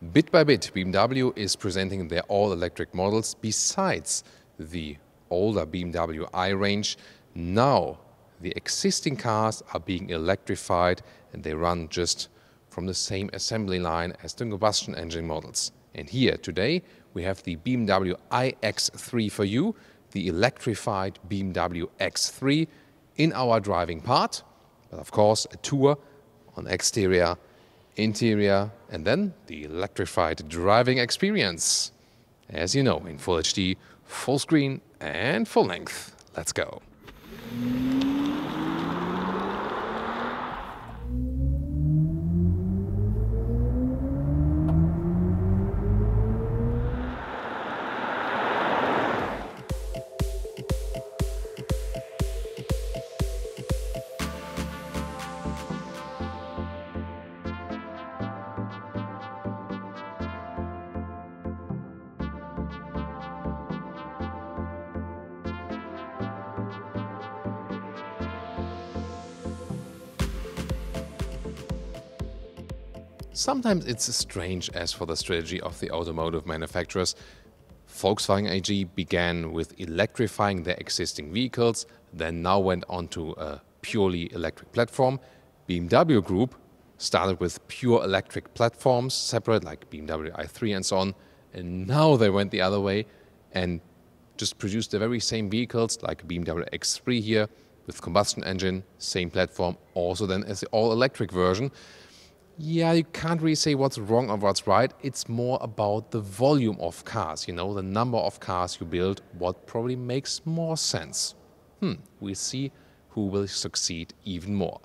Bit by bit, BMW is presenting their all-electric models besides the older BMW i range. Now, the existing cars are being electrified and they run just from the same assembly line as the combustion engine models. And here today we have the BMW iX3 for you, the electrified BMW X3 in our driving part, but of course a tour on exterior, interior, and then the electrified driving experience. As you know, in Full HD, full screen and full length. Let's go. Sometimes it's strange as for the strategy of the automotive manufacturers. Volkswagen AG began with electrifying their existing vehicles, then now went on to a purely electric platform. BMW Group started with pure electric platforms, separate like BMW i3 and so on, and now they went the other way and just produced the very same vehicles like BMW X3 here with combustion engine, same platform, also then as the all-electric version. Yeah, you can't really say what's wrong or what's right. It's more about the volume of cars, you know, the number of cars you build, what probably makes more sense. We'll see who will succeed even more.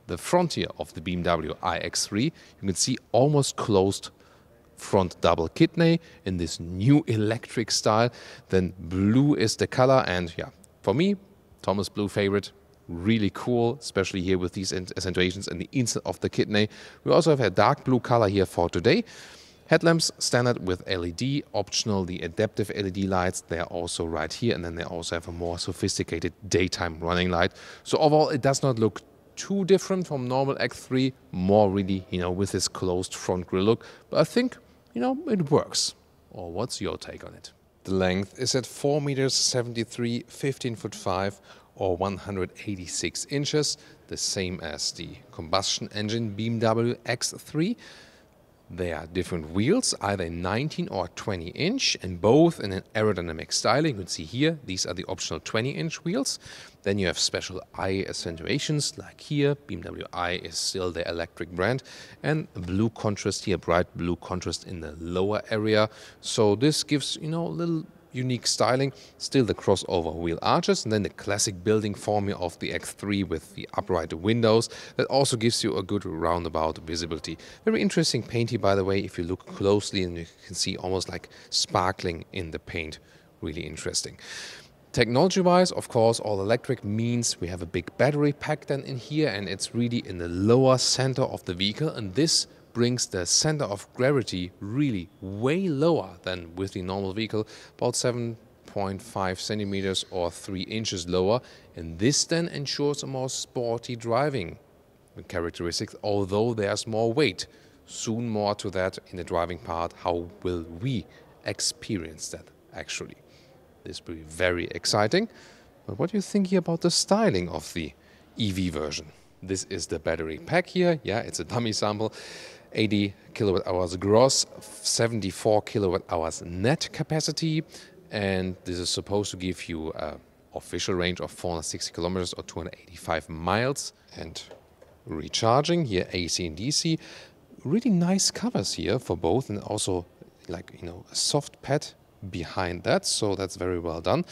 The front here of the BMW iX3, you can see almost closed front double kidney in this new electric style. Then blue is the color, and yeah, for me, Thomas Blue favorite. Really cool, especially here with these accentuations in the inside of the kidney. We also have a dark blue color here for today. Headlamps standard with LED, optional the adaptive LED lights. They are also right here, and then they also have a more sophisticated daytime running light. So overall, it does not look too different from normal X3, more really, you know, with this closed front grille look. But I think, you know, it works. Or what's your take on it? The length is at 4 meters 73, 15'5", or 186 inches, the same as the combustion engine BMW X3. They are different wheels, either 19 or 20 inch, and both in an aerodynamic styling. You can see here, these are the optional 20-inch wheels. Then you have special eye accentuations, like here, BMW i is still the electric brand, and a blue contrast here, bright blue contrast in the lower area. So this gives, you know, a little unique styling. Still the crossover wheel arches, and then the classic building form here of the X3 with the upright windows. That also gives you a good roundabout visibility. Very interesting paint here, by the way, if you look closely, and you can see almost like sparkling in the paint. Really interesting. Technology-wise, of course, all electric means we have a big battery pack then in here, and it's really in the lower center of the vehicle, and this brings the center of gravity really way lower than with the normal vehicle, about 7.5 centimeters or 3 inches lower, and this then ensures a more sporty driving characteristics, although there's more weight. Soon more to that in the driving part. How will we experience that actually? This will be very exciting. But what do you think here about the styling of the EV version? This is the battery pack here. Yeah, it's a dummy sample. 80 kilowatt hours gross, 74 kilowatt hours net capacity, and this is supposed to give you an official range of 460 kilometers or 285 miles. And recharging here, AC and DC. Really nice covers here for both, and also, like, you know, a soft pad behind that, so that's very well done.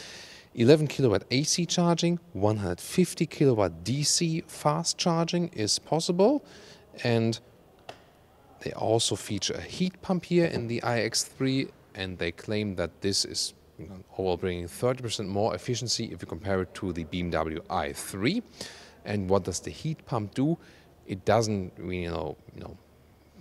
11 kilowatt AC charging, 150 kilowatt DC fast charging is possible, and they also feature a heat pump here in the iX3, and they claim that this is, you know, overall bringing 30% more efficiency if you compare it to the BMW i3. And what does the heat pump do? It doesn't, you know,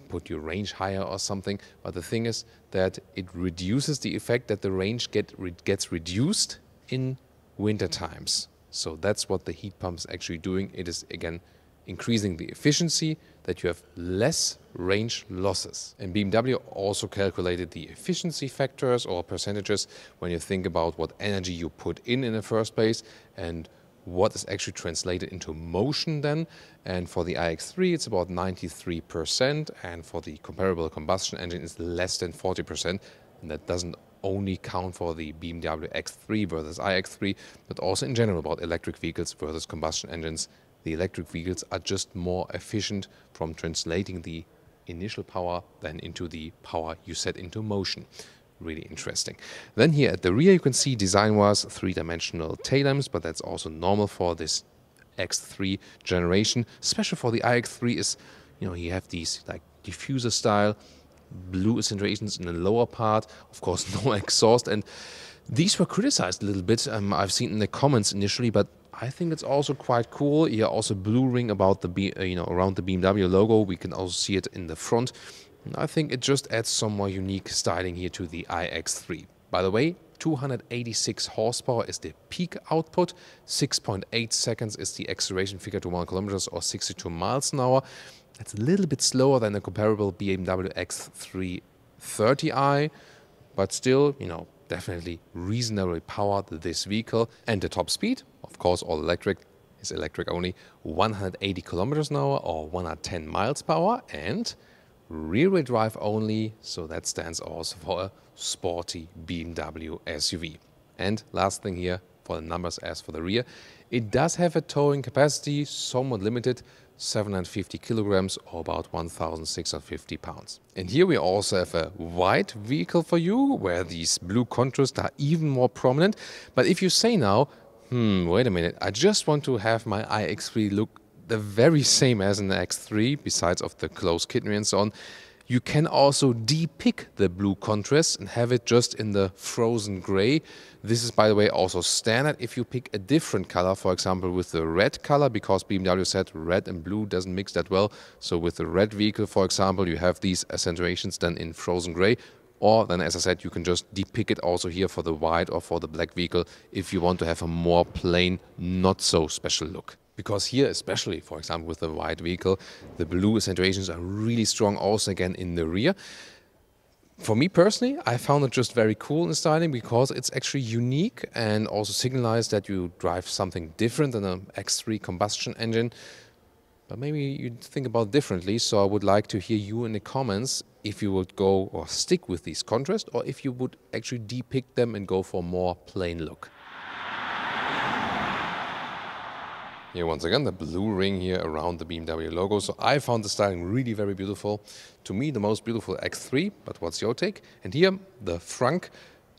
put your range higher or something, but the thing is that it reduces the effect that the range gets reduced in winter times. So that's what the heat pump is actually doing. It is again increasing the efficiency that you have less range losses. And BMW also calculated the efficiency factors or percentages when you think about what energy you put in the first place and what is actually translated into motion then. And for the iX3 it's about 93%, and for the comparable combustion engine it's less than 40%. And that doesn't only count for the BMW X3 versus iX3, but also in general about electric vehicles versus combustion engines. The electric vehicles are just more efficient from translating the initial power than into the power you set into motion. Really interesting. Then here at the rear you can see design-wise three-dimensional tail lamps, but that's also normal for this X3 generation. Special for the iX3 is, you have these like diffuser style blue accentuations in the lower part, of course no exhaust, and these were criticized a little bit. I've seen in the comments initially, but I think it's also quite cool. Here also blue ring about the around the BMW logo. We can also see it in the front. And I think it just adds some more unique styling here to the iX3. By the way, 286 horsepower is the peak output, 6.8 seconds is the acceleration figure to 1 kilometers or 62 miles an hour. That's a little bit slower than the comparable BMW X3 30i, but still, definitely reasonably powered, this vehicle. And the top speed, of course all electric, is electric only, 180 kilometers an hour or 110 miles per hour, and rear-wheel drive only, so that stands also for a sporty BMW SUV. And last thing here for the numbers as for the rear, it does have a towing capacity, somewhat limited, 750 kilograms or about 1,650 pounds. And here we also have a white vehicle for you, where these blue contrasts are even more prominent. But if you say now, wait a minute, I just want to have my iX3 look the very same as an X3, besides of the closed kidney and so on, you can also depict the blue contrast and have it just in the frozen gray. This is, by the way, also standard if you pick a different color, for example with the red color, because BMW said red and blue doesn't mix that well. So with the red vehicle, for example, you have these accentuations then in frozen gray. Or then, as I said, you can just depict it also here for the white or for the black vehicle if you want to have a more plain, not so special look. Because here, especially, for example, with the white vehicle, the blue accentuations are really strong also again in the rear. For me personally, I found it just very cool in styling because it's actually unique and also signalizes that you drive something different than an X3 combustion engine. But maybe you'd think about it differently, so I would like to hear you in the comments if you would go or stick with these contrasts, or if you would actually depict them and go for a more plain look. Here once again the blue ring here around the BMW logo. So I found the styling really very beautiful. To me the most beautiful X3, but what's your take? And here the frunk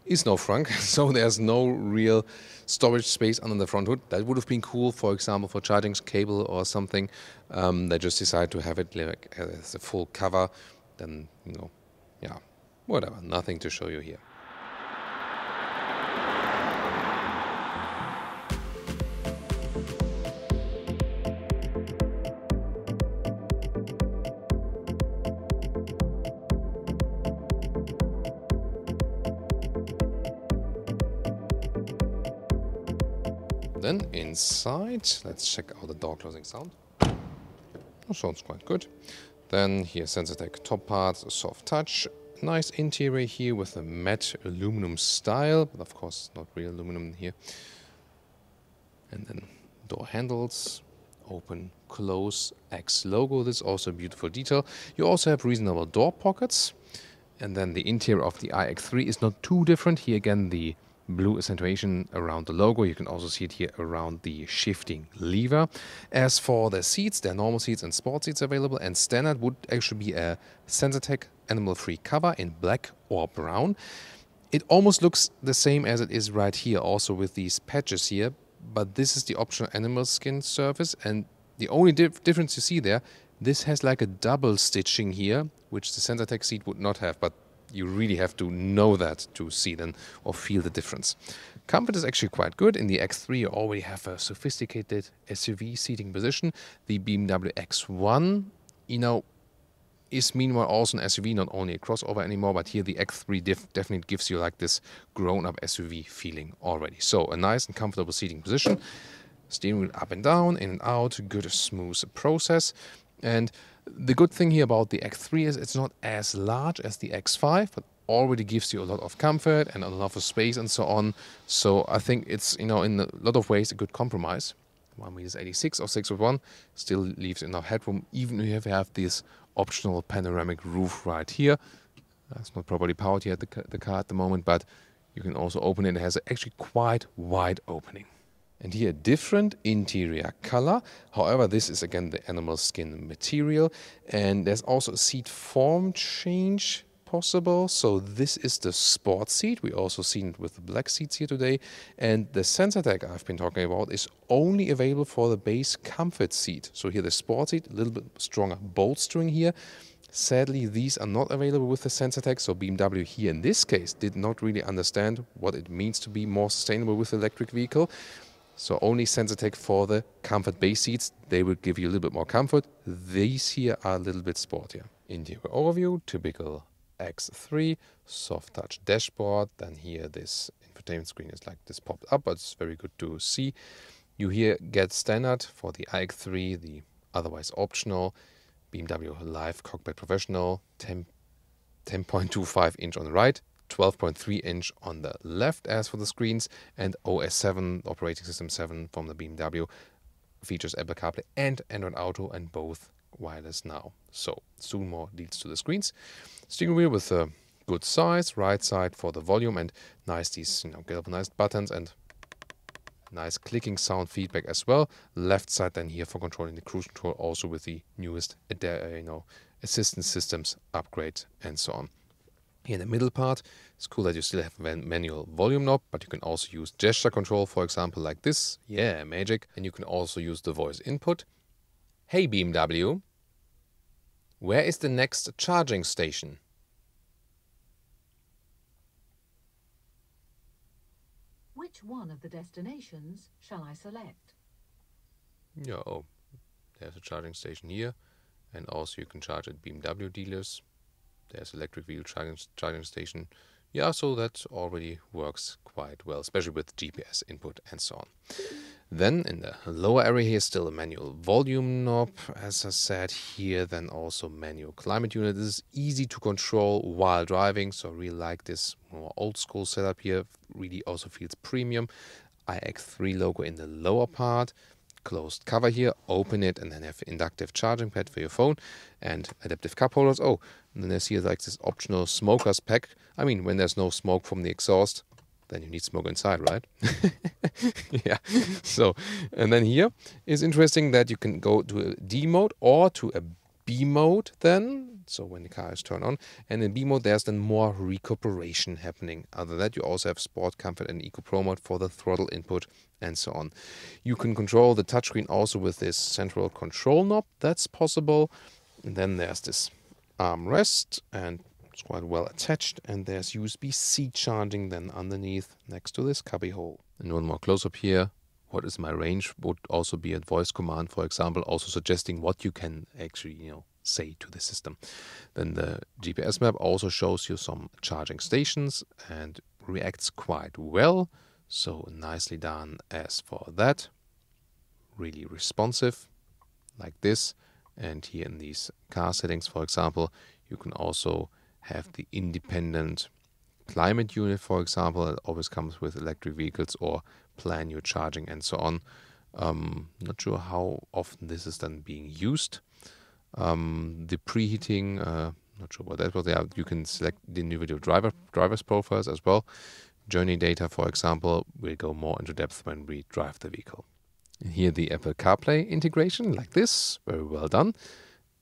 is no frunk, so there's no real storage space under the front hood. That would have been cool, for example, for charging cable or something. They just decided to have it like as a full cover. Then, yeah, whatever, nothing to show you here. Then inside, let's check out the door closing sound. Oh, sounds quite good. Then here Sensatec top parts, a soft touch, nice interior here with a matte aluminum style, but of course not real aluminum here. And then door handles, open, close, X logo. This is also a beautiful detail. You also have reasonable door pockets. And then the interior of the iX3 is not too different. Here again the blue accentuation around the logo. You can also see it here around the shifting lever. As for the seats, there are normal seats and sport seats available, and standard would actually be a Sensatec animal-free cover in black or brown. It almost looks the same as it is right here, also with these patches here, but this is the optional animal skin surface, and the only difference you see there, this has like a double stitching here, which the Sensatec seat would not have, but you really have to know that to see then or feel the difference. Comfort is actually quite good. In the X3 you already have a sophisticated SUV seating position. The BMW X1, is meanwhile also an SUV, not only a crossover anymore, but here the X3 definitely gives you like this grown-up SUV feeling already. So a nice and comfortable seating position. Steering wheel up and down, in and out, good smooth process. And The good thing here about the X3 is it's not as large as the X5, but already gives you a lot of comfort and a lot of space and so on. So I think it's, in a lot of ways a good compromise. 1.86 m or 6'1", still leaves enough headroom, even if you have this optional panoramic roof right here. It's not properly powered yet, the car at the moment, but you can also open it. It has actually quite wide opening. And here, different interior color. However, this is again the animal skin material. And there's also a seat form change possible. So this is the sport seat. We also seen it with the black seats here today. And the sensor tag I've been talking about is only available for the base comfort seat. So here the sport seat, a little bit stronger bolstering here. Sadly, these are not available with the sensor tag, so BMW here in this case did not really understand what it means to be more sustainable with the electric vehicle. So only sensor tag for the comfort base seats. They will give you a little bit more comfort. These here are a little bit sportier. Interior overview, typical X3, soft touch dashboard. Then here this infotainment screen is like this popped up, but it's very good to see. You here get standard for the iX3, the otherwise optional BMW Live Cockpit Professional, 10.25 inch on the right, 12.3 inch on the left as for the screens, and OS 7, operating system 7 from the BMW, features Apple CarPlay and Android Auto, and both wireless now. So soon more deals to the screens. Steering wheel with a good size, right side for the volume, and nice these galvanized buttons and nice clicking sound feedback as well. Left side then here for controlling the cruise control, also with the newest assistance systems upgrade and so on. Here in the middle part, it's cool that you still have a manual volume knob, but you can also use gesture control, for example, like this. Yeah, magic. And you can also use the voice input. Hey BMW, where is the next charging station? Which one of the destinations shall I select? Yeah, oh, there's a charging station here. And also you can charge at BMW dealers. There's electric vehicle charging station. Yeah, so that already works quite well, especially with GPS input and so on. Then in the lower area here, still a manual volume knob, as I said here. Then also manual climate unit. This is easy to control while driving, so I really like this more old school setup here. Really also feels premium. iX3 logo in the lower part. Closed cover here, open it, and then have inductive charging pad for your phone and adaptive cup holders. Oh, and then there's here like this optional smoker's pack. I mean, when there's no smoke from the exhaust, then you need smoke inside, right? Yeah. So, and then here is interesting that you can go to a D mode or to a B mode then. So when the car is turned on, and in B mode there's then more recuperation happening. Other than that, you also have Sport, Comfort and Eco Pro mode for the throttle input and so on. You can control the touchscreen also with this central control knob. That's possible. And then there's this armrest, and it's quite well attached. And there's USB-C charging then underneath next to this cubby hole. And one more close-up here. What is my range would also be a voice command, for example, also suggesting what you can actually, say to the system. Then the GPS map also shows you some charging stations and reacts quite well. So nicely done as for that. Really responsive like this. And here in these car settings, for example, you can also have the independent climate unit, for example. It always comes with electric vehicles, or plan your charging and so on. Not sure how often this is then being used. The preheating, not sure what that was. Yeah, you can select the individual driver's profiles as well. Journey data, for example, will go more into depth when we drive the vehicle. And here the Apple CarPlay integration, like this, very well done.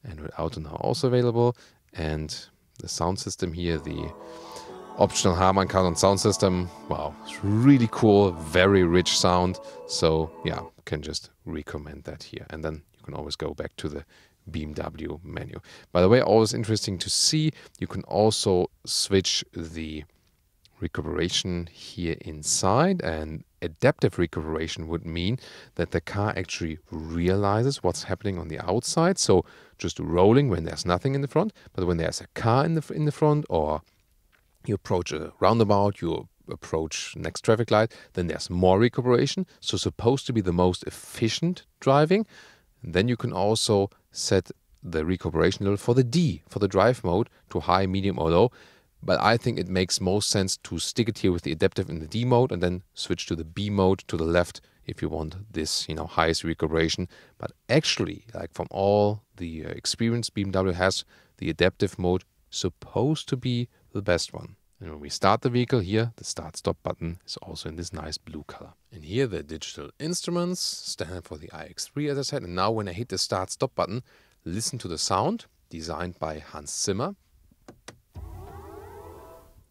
Android Auto now also available. And the sound system here, the optional Harman Kardon sound system. Wow, it's really cool, very rich sound. So yeah, can just recommend that here. And then you can always go back to the BMW menu. By the way, always interesting to see, you can also switch the recuperation here inside, and adaptive recuperation would mean that the car actually realizes what's happening on the outside. So just rolling when there's nothing in the front, but when there's a car in the front, or you approach a roundabout, you approach next traffic light, then there's more recuperation. So supposed to be the most efficient driving. And then you can also set the recuperation level for the D, for the drive mode, to high, medium or low. But I think it makes most sense to stick it here with the adaptive in the D mode and then switch to the B mode to the left if you want this, highest recuperation. But actually, like from all the experience BMW has, the adaptive mode supposed to be the best one. And when we start the vehicle here, the start-stop button is also in this nice blue color. And here the digital instruments, standard for the iX3 as I said. And now when I hit the start-stop button, listen to the sound, designed by Hans Zimmer.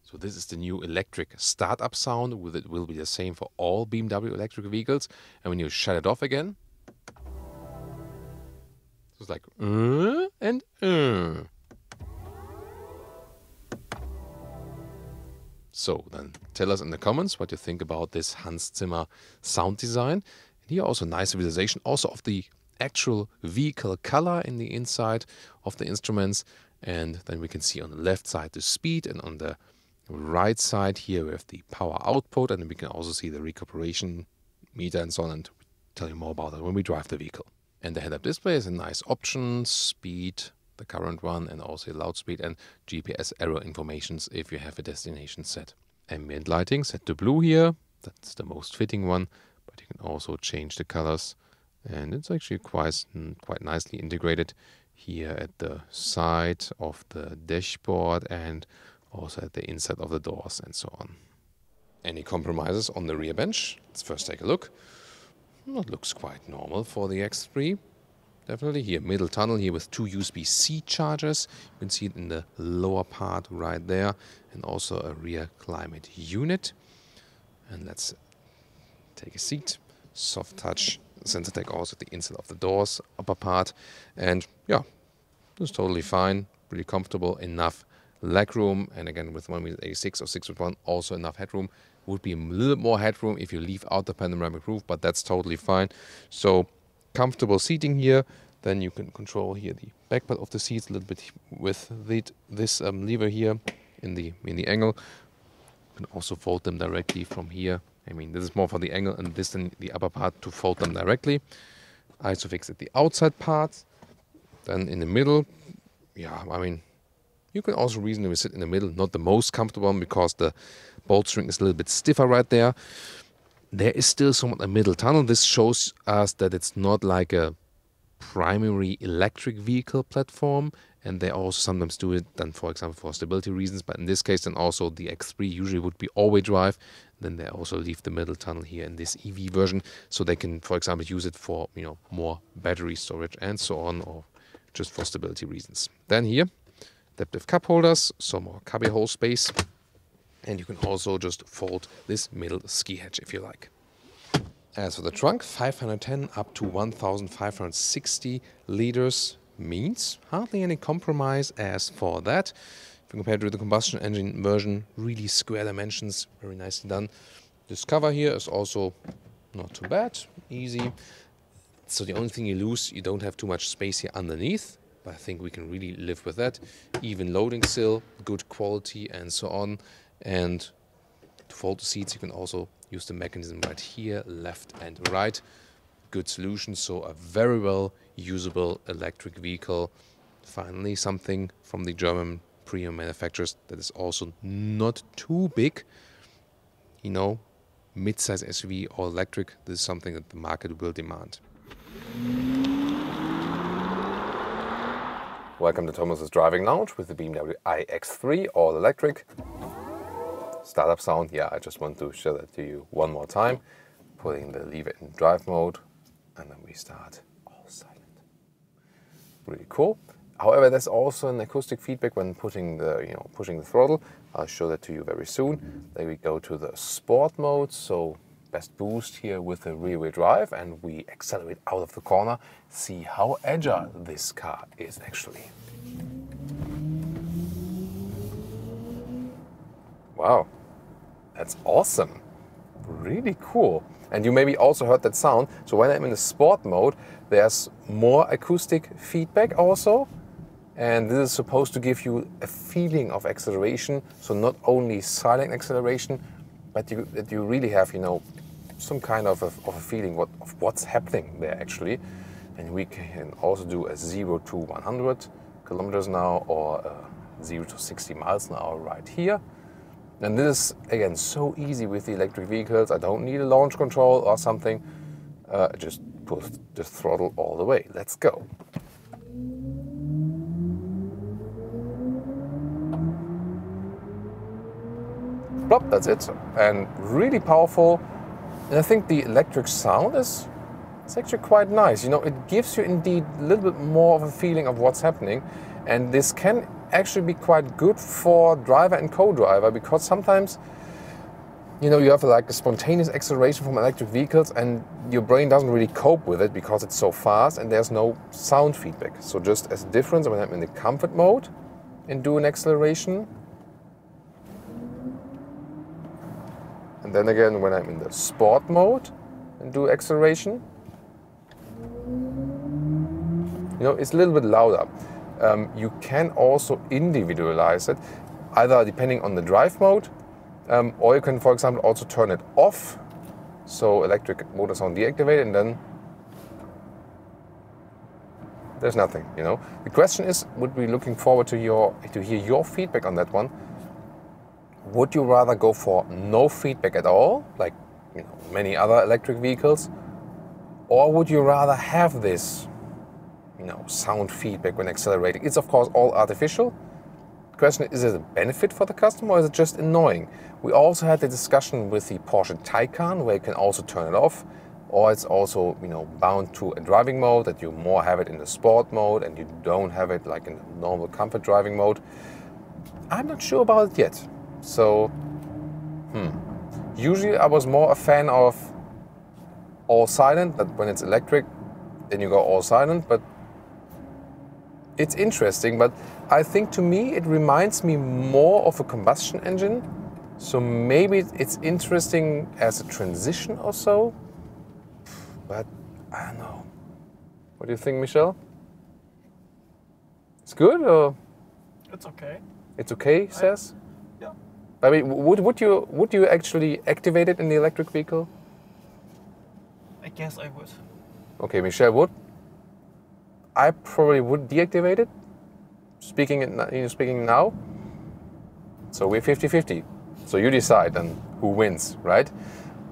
So this is the new electric startup sound. It will be the same for all BMW electric vehicles. And when you shut it off again, so it's like and So then tell us in the comments what you think about this Hans Zimmer sound design. And here also nice visualization also of the actual vehicle color in the inside of the instruments. And then we can see on the left side the speed, and on the right side here we have the power output, and then we can also see the recuperation meter and so on, and tell you more about that when we drive the vehicle. And the head-up display is a nice option, speed, the current one, and also loud speed and GPS error informations if you have a destination set. Ambient lighting set to blue here, that's the most fitting one, but you can also change the colors, and it's actually quite nicely integrated here at the side of the dashboard and also at the inside of the doors and so on. Any compromises on the rear bench? Let's first take a look. Well, it looks quite normal for the X3. Definitely here, middle tunnel here with 2 USB-C chargers. You can see it in the lower part right there, and also a rear climate unit. And let's take a seat. Soft touch sensor tech also at the inside of the doors, upper part. And yeah, it's totally fine, pretty comfortable, enough legroom, and again with 1.86 or 6.1 also enough headroom. Would be a little more headroom if you leave out the panoramic roof, but that's totally fine. So comfortable seating here. Then you can control here the back part of the seats a little bit with this lever here in the angle. You can also fold them directly from here. I mean, this is more for the angle, and this in the upper part to fold them directly. Isofix at the outside part. Then in the middle, yeah, I mean, you can also reasonably sit in the middle. Not the most comfortable one because the bolstering is a little bit stiffer right there. There is still somewhat a middle tunnel. This shows us that it's not like a primary electric vehicle platform, and they also sometimes do it then, for example, for stability reasons. But in this case, then also the X3 usually would be all-wheel drive. Then they also leave the middle tunnel here in this EV version, so they can, for example, use it for more battery storage and so on, or just for stability reasons. Then here, adaptive cup holders, some more cubby hole space, and you can also just fold this middle ski hatch if you like. As for the trunk, 510 up to 1,560 liters means hardly any compromise as for that. If you compare it with the combustion engine version, really square dimensions, very nicely done. This cover here is also not too bad, easy. So the only thing you lose, you don't have too much space here underneath. I think we can really live with that. Even loading sill, good quality and so on. And to fold the seats, you can also use the mechanism right here, left and right. Good solution, so a very well usable electric vehicle. Finally, something from the German premium manufacturers that is also not too big. Mid-size SUV or electric, this is something that the market will demand. Welcome to Thomas's Driving Lounge with the BMW iX3 all electric. Startup sound, yeah, I just want to show that to you one more time. Putting the lever in drive mode, and then we start all silent. Really cool. However, there's also an acoustic feedback when pushing the throttle. I'll show that to you very soon. Then we go to the sport mode, so best boost here with the rear wheel drive, and we accelerate out of the corner. See how agile this car is actually. Wow, that's awesome. Really cool. And you maybe also heard that sound. So when I'm in the sport mode, there's more acoustic feedback also. And this is supposed to give you a feeling of acceleration. So not only silent acceleration, but that you really have, some kind of a feeling of what's happening there actually. And we can also do a 0 to 100 kilometers now, or 0 to 60 miles an hour right here. And this is, again, so easy with the electric vehicles. I don't need a launch control or something. Just push the throttle all the way. Let's go. Plop, that's it. And really powerful. And I think the electric sound is actually quite nice. You know, it gives you indeed a little bit more of a feeling of what's happening. And this can actually be quite good for driver and co-driver, because sometimes, you know, you have like a spontaneous acceleration from electric vehicles and your brain doesn't really cope with it because it's so fast and there's no sound feedback. So just as a difference, when I'm in the comfort mode and do an acceleration, and then again when I'm in the sport mode and do acceleration, you know, it's a little bit louder. You can also individualize it, either depending on the drive mode, or you can, for example, also turn it off, so electric motor sound deactivated, and then there's nothing. You know, the question is, would be looking forward to hear your feedback on that one. Would you rather go for no feedback at all, like, you know, many other electric vehicles, or would you rather have this, you know, sound feedback when accelerating? It's of course all artificial. The question is it a benefit for the customer, or is it just annoying? We also had the discussion with the Porsche Taycan, where you can also turn it off, or it's also, you know, bound to a driving mode, that you more have it in the sport mode and you don't have it like in the normal comfort driving mode. I'm not sure about it yet. So, usually I was more a fan of all silent, that when it's electric, then you go all silent, but it's interesting. But I think to me, it reminds me more of a combustion engine. So maybe it's interesting as a transition or so, but I don't know. What do you think, Michel? It's good, or? It's okay. It's okay, he says? Yeah. I mean, would you actually activate it in the electric vehicle? I guess I would. Okay, Michel would. I probably would deactivate it. Speaking now. So we're 50-50. So you decide then who wins, right?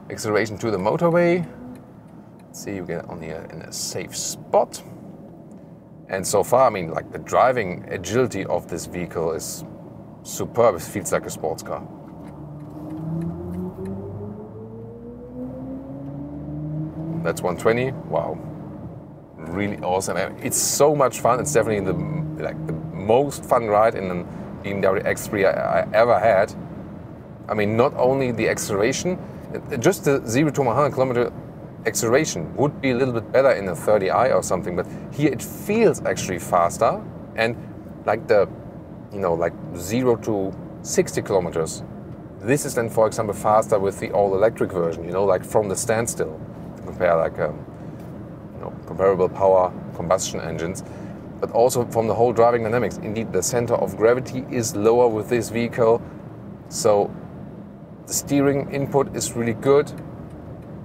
Acceleration to the motorway. Let's see, you get on here in a safe spot. And so far, I mean, like, the driving agility of this vehicle is superb. It feels like a sports car. That's 120. Wow, really awesome. It's so much fun. It's definitely the most fun ride in a BMW X3 I ever had. I mean, not only the acceleration, just the 0 to 100 kilometer acceleration would be a little bit better in a 30i or something, but here it feels actually faster. And like the, you know, like 0 to 60 kilometers, this is then, for example, faster with the all-electric version, you know, like from the standstill, to compare like, you know, comparable power combustion engines. But also from the whole driving dynamics, indeed the center of gravity is lower with this vehicle, so the steering input is really good,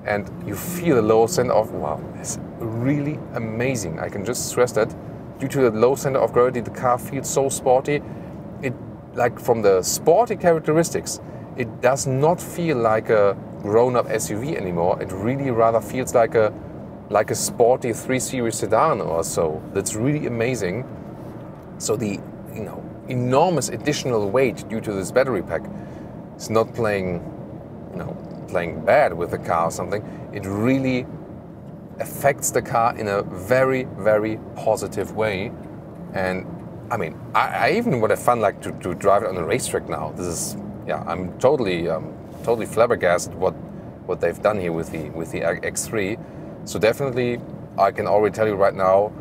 and you feel the low center of, wow, it's really amazing. I can just stress that due to the low center of gravity, the car feels so sporty. It, like, from the sporty characteristics, it does not feel like a grown-up SUV anymore. It really rather feels like a sporty 3 Series sedan or so. That's really amazing. So the, you know, enormous additional weight due to this battery pack is not playing, you know, playing bad with the car or something. It really affects the car in a very, very positive way. And I mean, I even would have fun like to drive it on a racetrack now. This is, yeah, I'm totally flabbergasted what they've done here with the X3. So definitely, I can already tell you right now,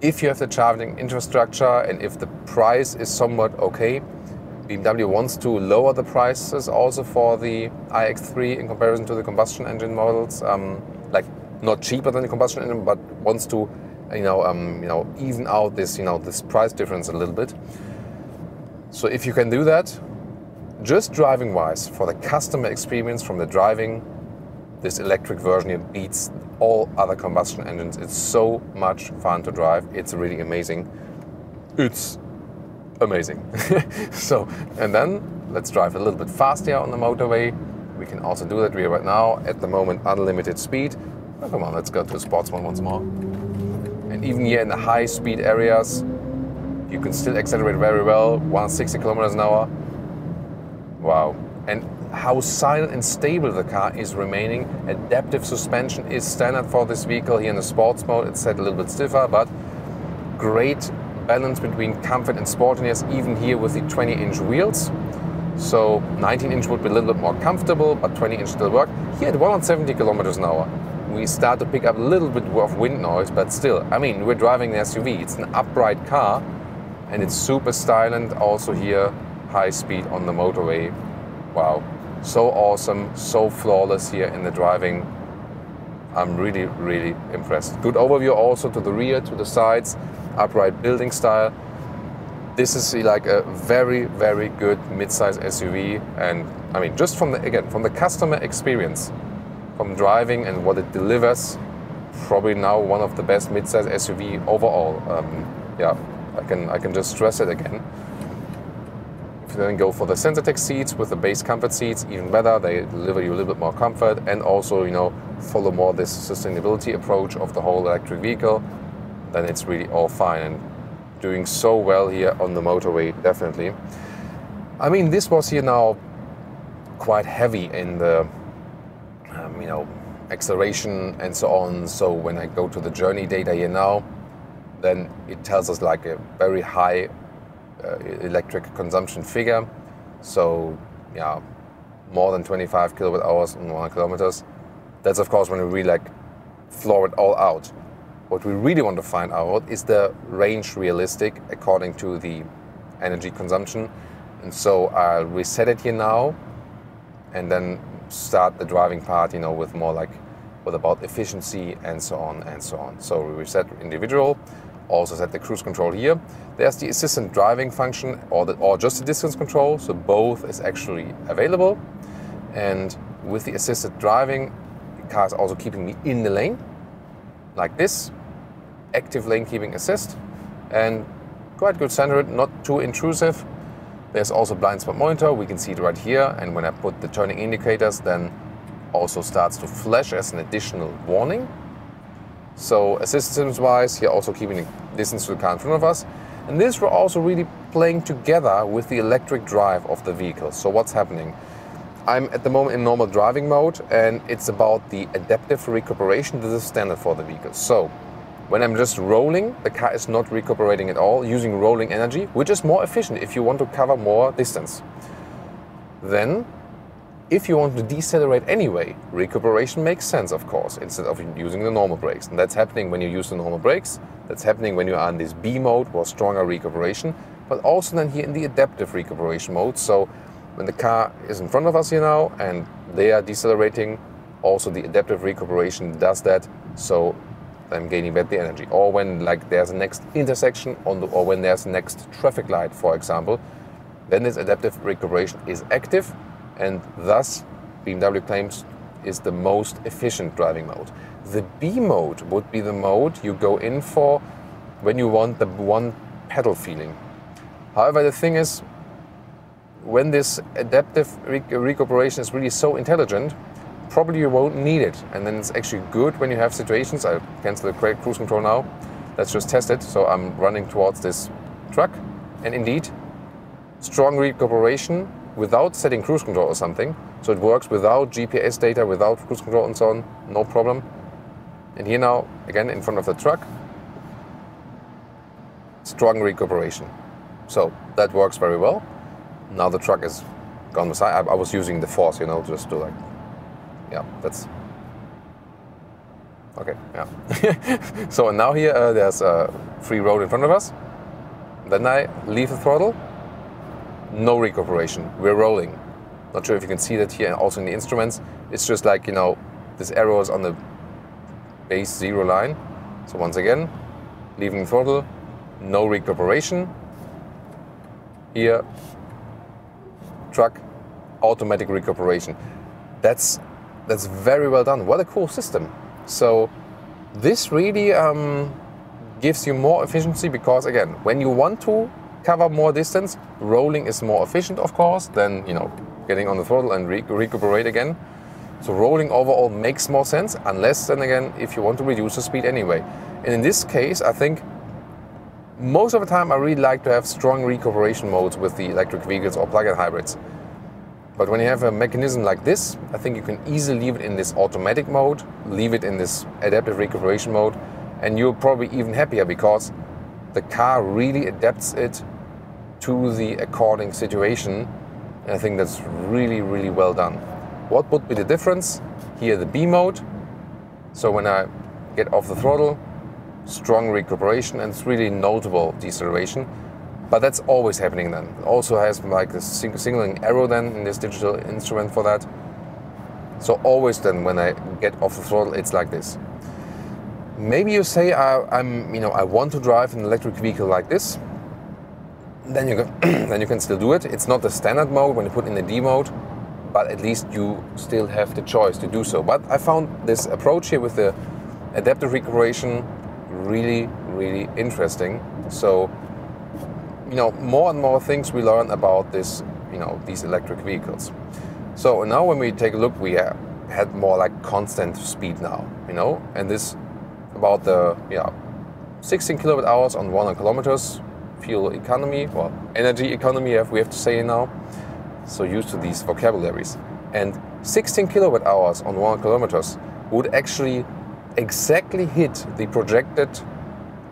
if you have the charging infrastructure and if the price is somewhat okay, BMW wants to lower the prices also for the iX3 in comparison to the combustion engine models. Like, not cheaper than the combustion engine, but wants to, even out this, this price difference a little bit. So if you can do that, just driving-wise, for the customer experience from the driving, this electric version here beats all other combustion engines. It's so much fun to drive. It's really amazing. It's amazing. So, and then let's drive a little bit faster on the motorway. We can also do that. We are right now at the moment unlimited speed. Oh, come on, let's go to sports mode once more. And even here in the high speed areas, you can still accelerate very well, 160 kilometers an hour. Wow. And how silent and stable the car is remaining. Adaptive suspension is standard for this vehicle. Here in the sports mode, it's set a little bit stiffer, but great balance between comfort and sportiness, even here with the 20-inch wheels. So 19-inch would be a little bit more comfortable, but 20-inch still work. Here at 170 kilometers an hour, we start to pick up a little bit of wind noise, but still, I mean, we're driving an SUV. It's an upright car, and it's super silent. Also here, high speed on the motorway. Wow, so awesome, so flawless here in the driving. I'm really, really impressed. Good overview also to the rear, to the sides, upright building style. This is like a very, very good mid-size SUV, and I mean, just from the customer experience, from driving and what it delivers, probably now one of the best mid-size SUV overall. Yeah, I can just stress it again. If you then go for the Sensatec seats with the base comfort seats, even better. They deliver you a little bit more comfort, and also, you know, follow more this sustainability approach of the whole electric vehicle. Then it's really all fine and doing so well here on the motorway, definitely. I mean, this was here now quite heavy in the, you know, acceleration and so on. So when I go to the journey data here now, then it tells us like a very high electric consumption figure. So yeah, more than 25 kilowatt hours on 100 kilometers. That's of course when we really like floor it all out. What we really want to find out is the range realistic according to the energy consumption. And so I'll reset it here now and then start the driving part, you know, with more like what about efficiency and so on and so on. So we reset individual, also set the cruise control here. There's the assistant driving function or just the distance control. So both is actually available. And with the assisted driving, the car is also keeping me in the lane like this. Active lane keeping assist, and quite good centered, not too intrusive. There's also blind spot monitor, we can see it right here, and when I put the turning indicators, then also starts to flash as an additional warning. So assistance wise, here also keeping the distance to the car in front of us. And this we're also really playing together with the electric drive of the vehicle. So what's happening? I'm at the moment in normal driving mode, and it's about the adaptive recuperation. This is standard for the vehicle. So when I'm just rolling, the car is not recuperating at all, using rolling energy, which is more efficient if you want to cover more distance. Then, if you want to decelerate anyway, recuperation makes sense, of course, instead of using the normal brakes. And that's happening when you use the normal brakes. That's happening when you are in this B mode, or stronger recuperation, but also then here in the adaptive recuperation mode. So when the car is in front of us here now and they are decelerating, also the adaptive recuperation does that. So I'm gaining back the energy. Or when like there's a next intersection or when there's a next traffic light, for example, then this adaptive recuperation is active, and thus BMW claims is the most efficient driving mode. The B mode would be the mode you go in for when you want the one pedal feeling. However, the thing is, when this adaptive recuperation is really so intelligent, probably you won't need it, and then it's actually good when you have situations. I'll cancel the cruise control now. Let's just test it. So I'm running towards this truck, and indeed, strong recuperation without setting cruise control or something. So it works without GPS data, without cruise control and so on, no problem. And here now, again in front of the truck, strong recuperation. So that works very well. Now the truck is gone beside. I was using the force, you know, just to like, yeah, that's okay, yeah. So now here there's a free road in front of us. Then I leave the throttle, no recuperation, we're rolling. Not sure if you can see that here also in the instruments. It's just like, you know, this arrow is on the base 0 line. So once again, leaving the throttle, no recuperation. Here, truck, automatic recuperation. That's that's very well done. What a cool system. So this really gives you more efficiency because, again, when you want to cover more distance, rolling is more efficient, of course, than, you know, getting on the throttle and recuperate again. So rolling overall makes more sense, unless then again, if you want to reduce the speed anyway. And in this case, I think most of the time I really like to have strong recuperation modes with the electric vehicles or plug-in hybrids. But when you have a mechanism like this, I think you can easily leave it in this automatic mode, leave it in this adaptive recuperation mode, and you're probably even happier because the car really adapts it to the according situation. And I think that's really, really well done. What would be the difference? Here the B mode. So when I get off the throttle, strong recuperation, and it's really notable deceleration. But that's always happening then. It also has like a signaling arrow then in this digital instrument for that. So always then when I get off the throttle, it's like this. Maybe you say I want to drive an electric vehicle like this. Then you can then you can still do it. It's not the standard mode when you put in the D mode, but at least you still have the choice to do so. But I found this approach here with the adaptive recuperation really, really interesting. So, you know, more and more things we learn about this, you know, these electric vehicles. So now when we take a look, we had more like constant speed now, you know, and this about the 16 kilowatt hours on 100 kilometers, fuel economy, or energy economy, we have to say now. So used to these vocabularies. And 16 kilowatt hours on 100 kilometers would actually exactly hit the projected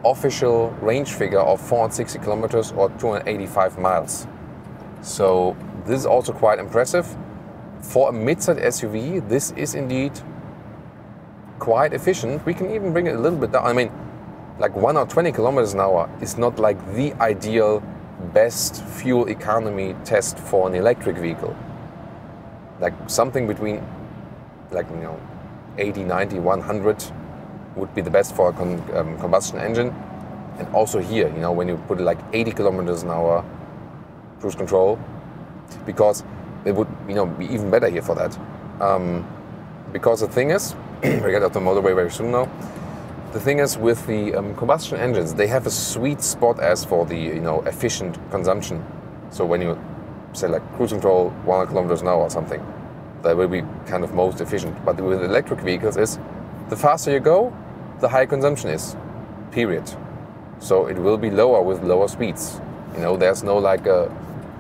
official range figure of 460 kilometers or 285 miles. So this is also quite impressive. For a mid-size SUV, this is indeed quite efficient. We can even bring it a little bit down. I mean, like 1 or 20 kilometers an hour is not like the ideal best fuel economy test for an electric vehicle. Like something between, like, you know, 80, 90, 100 would be the best for a combustion engine. And also here, you know, when you put it like 80 kilometers an hour cruise control, because it would, you know, be even better here for that. Because the thing is, we get off the motorway very soon now. The thing is with the combustion engines, they have a sweet spot as for the, you know, efficient consumption. So when you say like cruise control 100 kilometers an hour or something, that will be kind of most efficient. But with electric vehicles is, the faster you go, the higher consumption is, period. So it will be lower with lower speeds. You know, there's no like a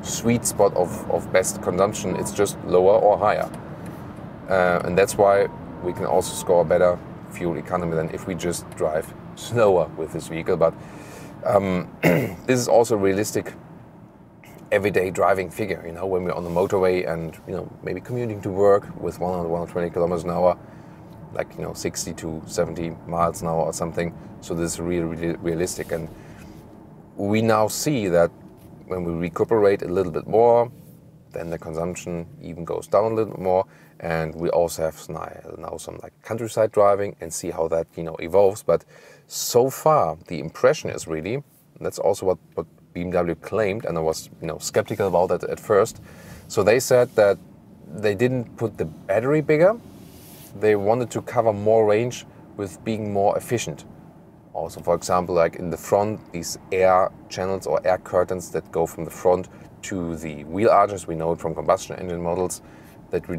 sweet spot of best consumption, it's just lower or higher. And that's why we can also score better fuel economy than if we just drive slower with this vehicle. But this is also a realistic everyday driving figure, you know, when we're on the motorway and, you know, maybe commuting to work with 120 kilometers an hour, like, you know, 60 to 70 miles an hour or something. So this is really, really realistic. And we now see that when we recuperate a little bit more, then the consumption even goes down a little bit more. And we also have now some like countryside driving and see how that, you know, evolves. But so far, the impression is really, and that's also what BMW claimed, and I was, you know, skeptical about that at first. So they said that they didn't put the battery bigger. They wanted to cover more range with being more efficient. Also, for example, like in the front, these air channels or air curtains that go from the front to the wheel arches, we know it from combustion engine models, that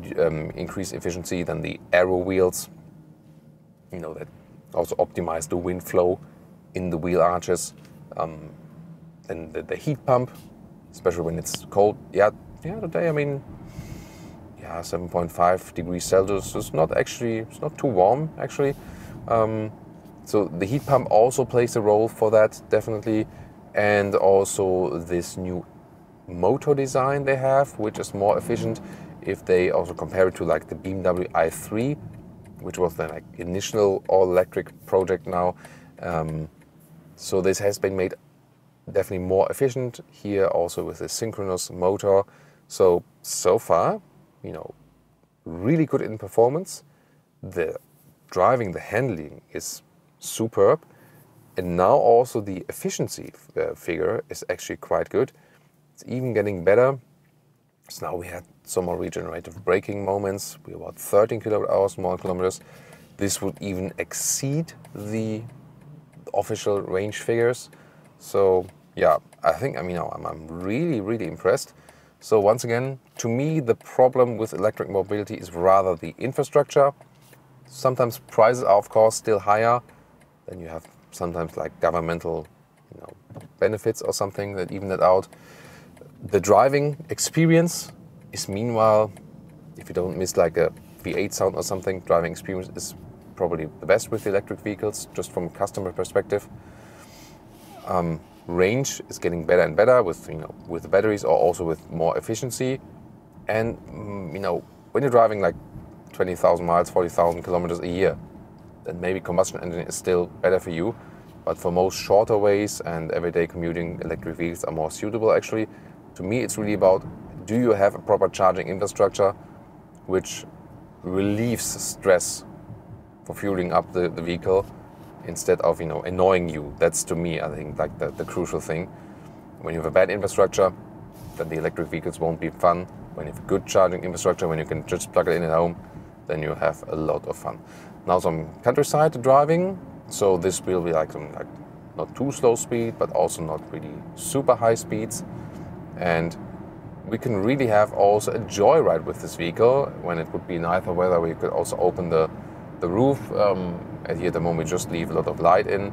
increase efficiency. Then the aero wheels, you know, that also optimize the wind flow in the wheel arches. Then the heat pump, especially when it's cold. Yeah, today, I mean, 7.5 degrees Celsius. It's not too warm, actually. So the heat pump also plays a role for that, definitely. And also this new motor design they have, which is more efficient if they also compare it to like the BMW i3, which was the like initial all-electric project now. So this has been made definitely more efficient here, also with a synchronous motor. So far, you know, really good in performance. The driving, the handling is superb. And now also the efficiency figure is actually quite good. It's even getting better So now we had some more regenerative braking moments. We're about 13 kWh more kilometers. This would even exceed the official range figures. So yeah, I think, I mean, I'm really, really impressed. So once again, to me, the problem with electric mobility is rather the infrastructure. Sometimes prices are, of course, still higher. Then you have sometimes like governmental, benefits or something that even that out. The driving experience is meanwhile, if you don't miss like a V8 sound or something, driving experience is probably the best with the electric vehicles, just from a customer perspective. Range is getting better and better with with the batteries or also with more efficiency. And when you're driving like 20,000 miles, 40,000 kilometers a year, then maybe combustion engine is still better for you. But for most shorter ways and everyday commuting, electric vehicles are more suitable actually. To me, it's really about, do you have a proper charging infrastructure which relieves stress for fueling up the vehicle instead of annoying you. That's, to me, I think, like the crucial thing. When you have a bad infrastructure, then the electric vehicles won't be fun. When you have a good charging infrastructure, when you can just plug it in at home, then you have a lot of fun. Now some countryside driving. So this will be like not too slow speed, but also not really super high speeds. And we can really have also a joyride with this vehicle when it would be nicer weather. We could also open the roof. And here at the moment we just leave a lot of light in,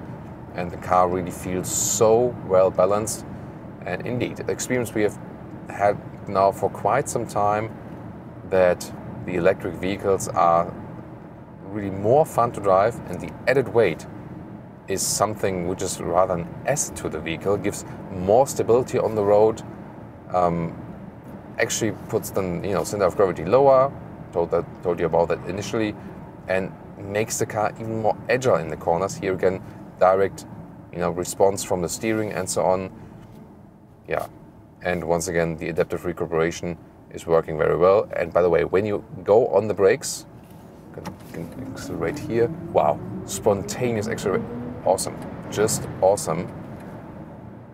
and the car really feels so well balanced. And indeed, the experience we have had now for quite some time, that the electric vehicles are really more fun to drive, and the added weight is something which is rather an asset to the vehicle, gives more stability on the road, actually puts the center of gravity lower, told you about that initially, and makes the car even more agile in the corners. Here again, direct response from the steering and so on. Yeah, and once again, the adaptive recuperation is working very well. And by the way, when you go on the brakes, you can accelerate here. Wow, spontaneous acceleration, awesome, just awesome.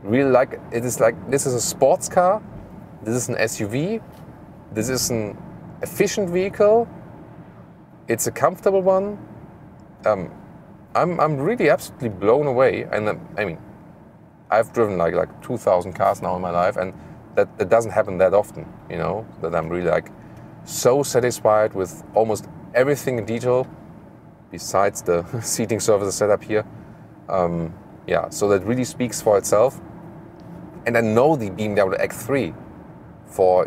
Really like it. Is like, this is a sports car, this is an SUV, this is an efficient vehicle. It's a comfortable one. I'm really absolutely blown away. And I mean, I've driven like 2,000 cars now in my life, and that doesn't happen that often. That I'm really like so satisfied with almost everything in detail, besides the seating surfaces set up here. Yeah, so that really speaks for itself. And I know the BMW X3 for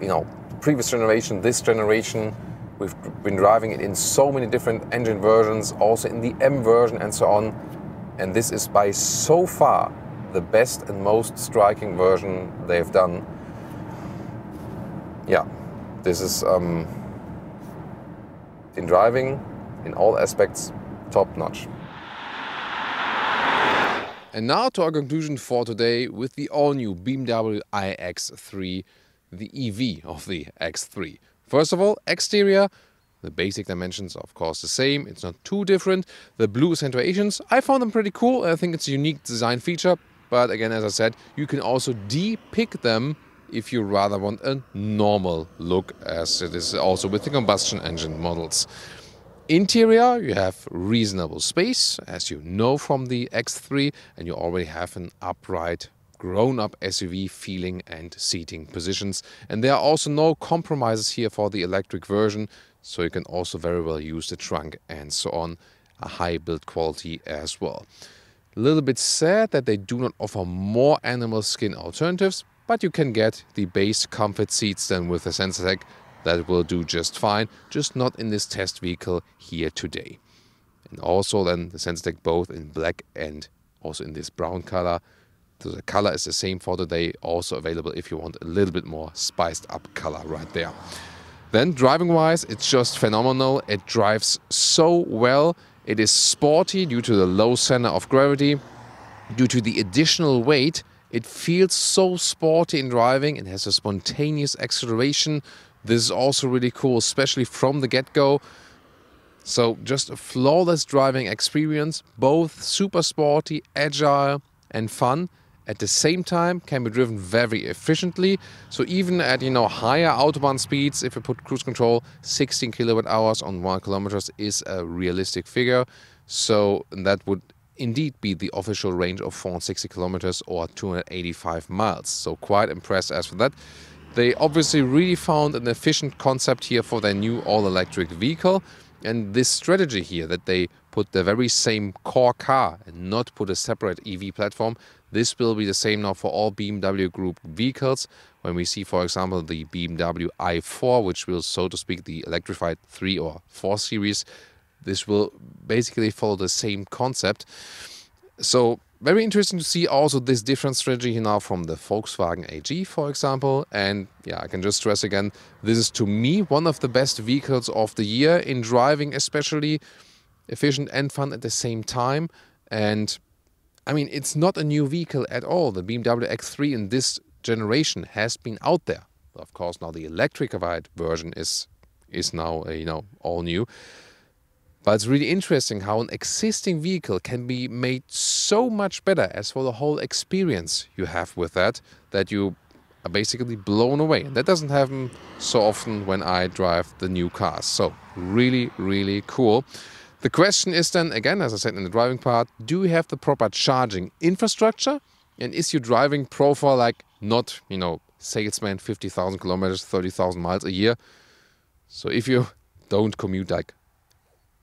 previous generation, this generation. We've been driving it in so many different engine versions, also in the M version and so on. And this is by so far the best and most striking version they've done. Yeah, this is in driving, in all aspects, top notch. And now to our conclusion for today with the all-new BMW iX3, the EV of the X3. First of all, exterior, the basic dimensions are of course the same, it's not too different. The blue accentuations, I found them pretty cool. I think it's a unique design feature, but again, as I said, you can also de-pick them if you rather want a normal look, as it is also with the combustion engine models. Interior, you have reasonable space, as you know from the X3, and you already have an upright grown-up SUV feeling and seating positions. And there are also no compromises here for the electric version, so you can also very well use the trunk and so on. A high build quality as well. A little bit sad that they do not offer more animal skin alternatives, but you can get the base comfort seats then with the Sensatec. That will do just fine, just not in this test vehicle here today. And also then the Sensatec both in black and also in this brown color. So the color is the same for today, also available if you want a little bit more spiced up color right there. Then driving wise, it's just phenomenal. It drives so well. It is sporty due to the low center of gravity. Due to the additional weight, it feels so sporty in driving. It has a spontaneous acceleration. This is also really cool, especially from the get-go. So just a flawless driving experience, both super sporty, agile and fun. at the same time can be driven very efficiently. So even at higher autobahn speeds, if you put cruise control, 16 kilowatt hours on 1 kilometers is a realistic figure. So that would indeed be the official range of 460 kilometers or 285 miles. So quite impressed as for that. They obviously really found an efficient concept here for their new all-electric vehicle. And this strategy here, that they put the very same core car and not put a separate EV platform, this will be the same now for all BMW Group vehicles. When we see, for example, the BMW i4, which will, so to speak, the electrified 3 or 4 series, this will basically follow the same concept. So very interesting to see also this different strategy here now from the Volkswagen AG, for example. And yeah, I can just stress again, this is to me one of the best vehicles of the year in driving, especially efficient and fun at the same time. And I mean, it's not a new vehicle at all. The BMW X3 in this generation has been out there. Of course, now the electrified version is now all new. But it's really interesting how an existing vehicle can be made so much better as for the whole experience you have with that you are basically blown away. And that doesn't happen so often when I drive the new cars. So really, really cool. The question is then, again, as I said in the driving part, do you have the proper charging infrastructure? And is your driving profile like not, salesman, 50,000 kilometers, 30,000 miles a year? So if you don't commute like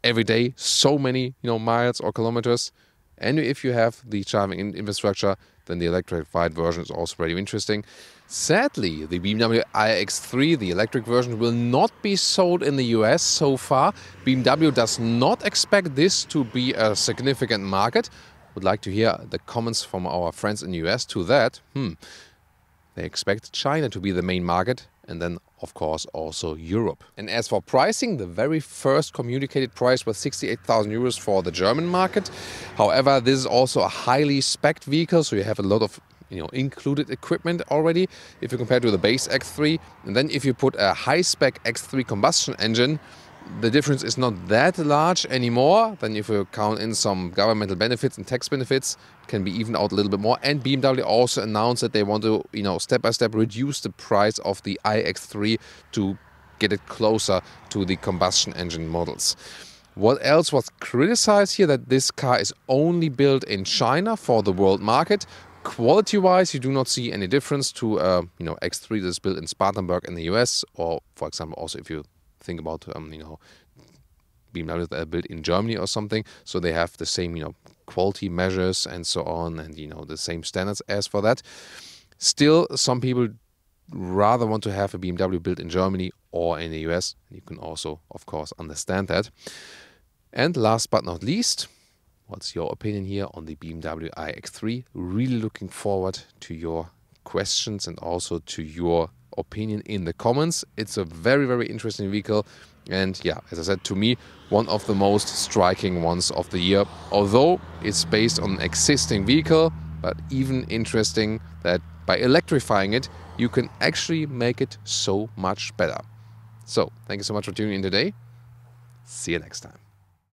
every day, so many miles or kilometers, and if you have the charging infrastructure, then the electrified version is also very interesting. Sadly, the BMW iX3, the electric version, will not be sold in the US so far. BMW does not expect this to be a significant market. Would like to hear the comments from our friends in the US to that. They expect China to be the main market, and then of course also Europe. And as for pricing, the very first communicated price was 68,000 euros for the German market. However, this is also a highly spec'd vehicle, so you have a lot of included equipment already if you compare to the base X3. And then if you put a high-spec X3 combustion engine, the difference is not that large anymore. Then if you count in some governmental benefits and tax benefits, it can be even out a little bit more. And BMW also announced that they want to, step by step reduce the price of the iX3 to get it closer to the combustion engine models. What else was criticized here? That this car is only built in China for the world market. Quality-wise, you do not see any difference to X3 that is built in Spartanburg in the US, or for example, also if you think about BMW that are built in Germany or something, so they have the same quality measures and so on, and the same standards as for that. Still, some people rather want to have a BMW built in Germany or in the US. You can also, of course, understand that. And last but not least, what's your opinion here on the BMW iX3? Really looking forward to your questions and also to your opinion in the comments. It's a very, very interesting vehicle, and yeah, as I said, to me, one of the most striking ones of the year. Although it's based on an existing vehicle, but even interesting that by electrifying it, you can actually make it so much better. So, thank you so much for tuning in today. See you next time.